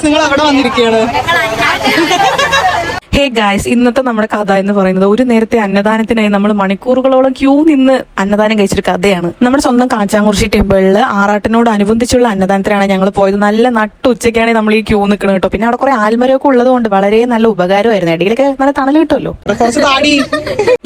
നിങ്ങൾ എവിടെ വന്നിരിക്കുകയാണ്? ഹേ ഗായ്സ്, ഇന്നത്തെ നമ്മുടെ കഥ എന്ന് പറയുന്നത് ഒരു നേരത്തെ അന്നദാനത്തിനായി നമ്മൾ മണിക്കൂറുകളോളം ക്യൂ നിന്ന് അന്നദാനം കഴിച്ചൊരു കഥയാണ്. നമ്മുടെ സ്വന്തം കാച്ചാങ്കുറിശി ടെമ്പിളിൽ ആറാട്ടിനോട് അനുബന്ധിച്ചുള്ള അന്നദാനത്തിനാണ് ഞങ്ങൾ പോയത്. നല്ല നട്ടുച്ചയ്ക്കാണ് നമ്മൾ ഈ ക്യൂ നിൽക്കുന്നത് കേട്ടോ. പിന്നെ അവിടെ കുറെ ആൽമരമൊക്കെ ഉള്ളതുകൊണ്ട് വളരെ നല്ല ഉപകാരമായിരുന്നു. ഇടയിലൊക്കെ നല്ല തണൽ കിട്ടുമല്ലോ.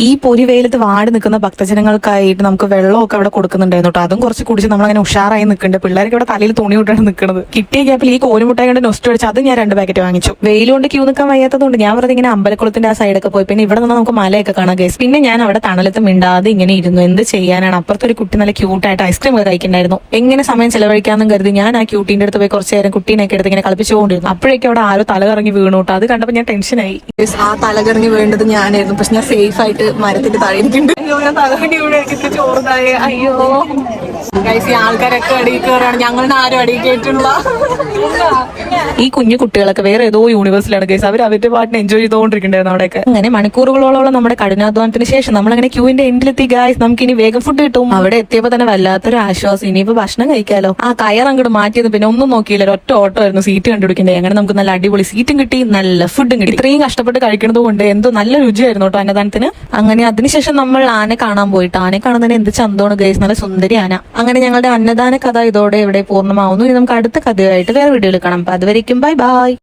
ഈ പൊരി വെയിലത്ത് വാടി നിൽക്കുന്ന ഭക്തജനങ്ങൾക്കായിട്ട് നമുക്ക് വെള്ളമൊക്കെ അവിടെ കൊടുക്കുന്നുണ്ടായിരുന്നു കേട്ടോ. അതും കുറച്ച് കുടിച്ച് നമ്മളങ്ങനെ ഉഷാറായി നിൽക്കുന്നുണ്ട്. പിള്ളേർക്ക് ഇവിടെ തലയിൽ തുണി വിട്ടാണ് നിൽക്കുന്നത്. കിട്ടിയ ഗ്യാപ്പിൽ ഈ കോരുമുട്ടായി കൊണ്ട് നൊസ്റ്റ് അടിച്ച് അത് ഞാൻ 2 പാക്കറ്റ് വാങ്ങിച്ചു. വെയിലുകൊണ്ട് ക്യൂ നിൽക്കാൻ വയ്യാത്തതുകൊണ്ട് ഞാൻ വെറുതെ ഇങ്ങനെ അമ്പലക്കുളത്തിന്റെ ആ സൈഡൊക്കെ പോയി. പിന്നെ ഇവിടെ നിന്ന് നമുക്ക് മലയൊക്കെ കാണാം ഗൈസ്. പിന്നെ ഞാൻ അവിടെ തണലത്ത് മിണ്ടാതെ ഇങ്ങനെ ഇരുന്നു. എന്ത് ചെയ്യാനാണ്, അപ്പുറത്തൊരു കുട്ടി നല്ല ക്യൂട്ടായിട്ട് ഐസ്ക്രീം ഒക്കെ കഴിക്കുന്നുണ്ടായിരുന്നു. എങ്ങനെ സമയം ചെലവഴിക്കാന്നും കരുതി ഞാൻ ആ ക്യൂട്ടിന്റെ അടുത്ത് പോയി കുറച്ച് നേരം കുട്ടീനൊക്കെ എടുത്ത് ഇങ്ങനെ കളിപ്പിച്ചുകൊണ്ടിരുന്നു. അപ്പോഴേക്കും അവിടെ ആരോ തലകറങ്ങി വീണു കേട്ടോ. അത് കണ്ടപ്പോൾ ഞാൻ ടെൻഷനായി. ആ തലകറങ്ങി വീണ്ടത് ഞാനായിരുന്നു. പക്ഷെ ഞാൻ സേഫ് ആയിട്ട് മരത്തിന്റെ താഴെയിരിക്കുന്നുണ്ട്. തലകറങ്ങി വീട് ചോറുതായേ. അയ്യോ ഗൈസ്, ഈ ആൾക്കാരൊക്കെ അടിയിൽ കയറാണ്. ഞങ്ങളുടെ ആരും അടിയിൽ കയറ്റുള്ള. ഈ കുഞ്ഞു കുട്ടികളൊക്കെ വേറെ ഏതോ യൂണിവേഴ്സിലാണ് ഗൈസ്. അവരുടെ പാട്ടിന് എൻജോയ് ചെയ്തുകൊണ്ടിരിക്കുന്നുണ്ടായിരുന്നു അവിടെയൊക്കെ. അങ്ങനെ മണിക്കൂറുകളോളം നമ്മുടെ കഠിനാധ്വാനത്തിന് ശേഷം നമ്മളങ്ങനെ ക്യൂവിന്റെ എൻഡിലെത്തി ഗൈസ്. നമുക്ക് ഇനി വേഗം ഫുഡ് കിട്ടും. അവിടെ എത്തിയപ്പോ തന്നെ വല്ലാത്തൊരു ആശ്വാസം. ഇനിയിപ്പോ ഭക്ഷണം കഴിക്കാലോ. ആ കയർ അങ്ങോട്ട് മാറ്റിയത് പിന്നെ ഒന്നും നോക്കിയില്ല. ഒറ്റ ഓട്ടോ ആയിരുന്നു സീറ്റ് കണ്ടുപിടിക്കണ്ടേ. അങ്ങനെ നമുക്ക് നല്ല അടിപൊളി സീറ്റും കിട്ടി, നല്ല ഫുഡും കിട്ടി. ഇത്രയും കഷ്ടപ്പെട്ട് കഴിക്കുന്നത് കൊണ്ട് എന്തോ നല്ല രുചിയായിരുന്നു കേട്ടോ അന്നദാനത്തിന്. അങ്ങനെ അതിനുശേഷം നമ്മൾ ആനെ കാണാൻ പോയിട്ട് ആനെ കാണുന്നതിന് എന്ത് ചന്തമാണ് ഗൈസ്. നല്ല സുന്ദരി ആന. അങ്ങനെ ഞങ്ങളുടെ അന്നദാന കഥ ഇതോടെ ഇവിടെ പൂർണ്ണമാവുന്നു. ഇനി നമുക്ക് അടുത്ത കഥയായിട്ട് വേറെ വീഡിയോയിൽ കാണാം. അപ്പൊ അതുവരെയ്ക്കും ബൈ ബൈ.